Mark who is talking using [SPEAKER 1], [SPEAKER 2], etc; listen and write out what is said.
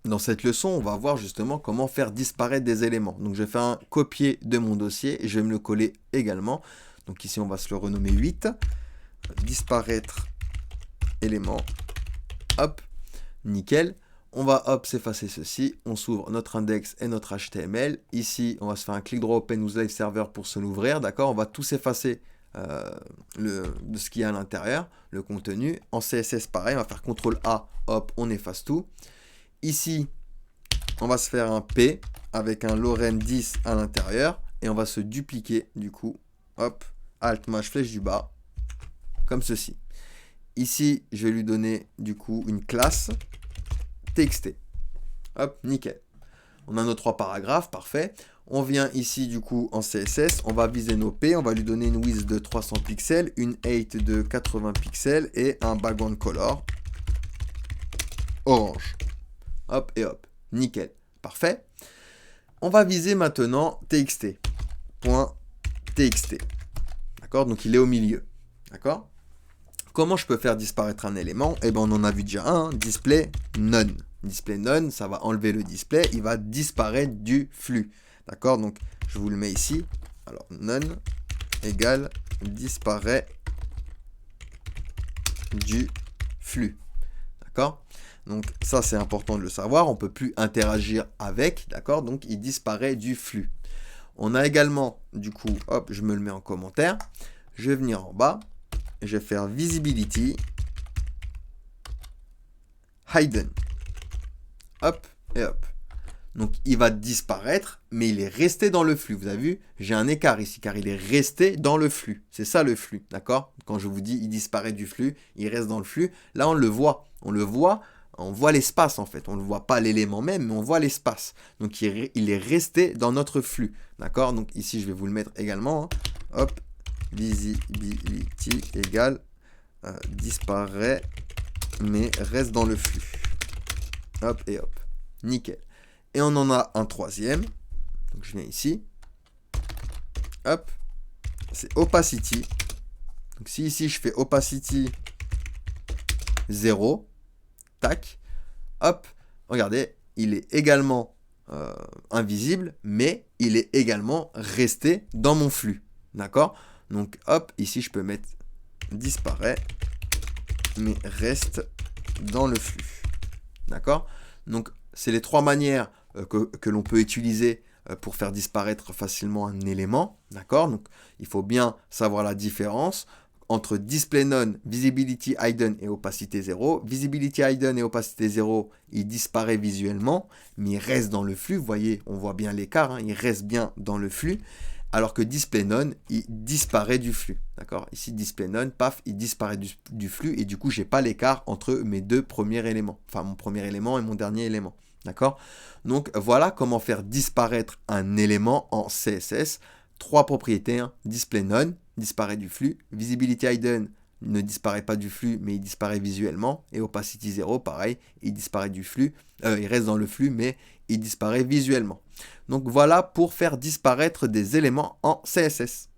[SPEAKER 1] Dans cette leçon, on va voir justement comment faire disparaître des éléments. Donc je vais faire un copier de mon dossier et je vais me le coller également. Donc ici, on va se le renommer 8. Disparaître élément. Hop, nickel. On va hop s'effacer ceci. On s'ouvre notre index et notre HTML. Ici, on va se faire un clic droit Open with Live Server pour se l'ouvrir. D'accord, on va tout s'effacer de ce qu'il y a à l'intérieur, le contenu. En CSS, pareil, on va faire CTRL A. Hop, on efface tout. Ici, on va se faire un P avec un Lorem 10 à l'intérieur et on va se dupliquer du coup. Hop, Alt, Maj, flèche du bas, comme ceci. Ici, je vais lui donner du coup une classe TXT. Hop, nickel. On a nos 3 paragraphes, parfait. On vient ici du coup en CSS, on va viser nos P, on va lui donner une width de 300 pixels, une height de 80 pixels et un background color orange. Hop et hop, nickel, parfait. On va viser maintenant txt. .txt. D'accord, donc il est au milieu. D'accord. Comment je peux faire disparaître un élément? Eh bien, on en a vu déjà un, display none. Display none, ça va enlever le display, il va disparaître du flux. D'accord, donc je vous le mets ici. Alors, none égale disparaît du flux. D'accord? Donc ça, c'est important de le savoir. On ne peut plus interagir avec. D'accord? Donc il disparaît du flux. On a également, du coup, hop, je me le mets en commentaire. Je vais venir en bas. Je vais faire visibility hidden. Hop et hop. Donc il va disparaître, mais il est resté dans le flux. Vous avez vu, j'ai un écart ici, car il est resté dans le flux. C'est ça le flux, d'accord? Quand je vous dis il disparaît du flux, il reste dans le flux. Là, on le voit. On voit l'espace en fait. On ne voit pas l'élément même, mais on voit l'espace. Donc il est resté dans notre flux, d'accord? Donc ici, je vais vous le mettre également. Hein. Hop, visibility égale disparaît, mais reste dans le flux. Hop et hop, nickel. Et on en a un troisième. Donc je viens ici. Hop. C'est opacity. Donc si ici je fais opacity 0. Tac. Hop. Regardez. Il est également invisible. Mais il est également resté dans mon flux. D'accord? Donc hop. Ici je peux mettre disparaît. Mais reste dans le flux. D'accord? Donc c'est les 3 manières que l'on peut utiliser pour faire disparaître facilement un élément, d'accord? Donc, il faut bien savoir la différence entre display none, visibility hidden et opacité 0. Visibility hidden et opacité 0, il disparaît visuellement, mais il reste dans le flux. Vous voyez, on voit bien l'écart, hein, il reste bien dans le flux. Alors que display none, il disparaît du flux, d'accord? Ici, display none, paf, il disparaît du flux et du coup, j'ai pas l'écart entre mes 2 premiers éléments. Enfin, mon premier élément et mon dernier élément. D'accord? Donc voilà comment faire disparaître un élément en CSS. 3 propriétés, hein. Display none, disparaît du flux. Visibility hidden ne disparaît pas du flux, mais il disparaît visuellement. Et opacity 0, pareil, il disparaît du flux. Il reste dans le flux, mais il disparaît visuellement. Donc voilà pour faire disparaître des éléments en CSS.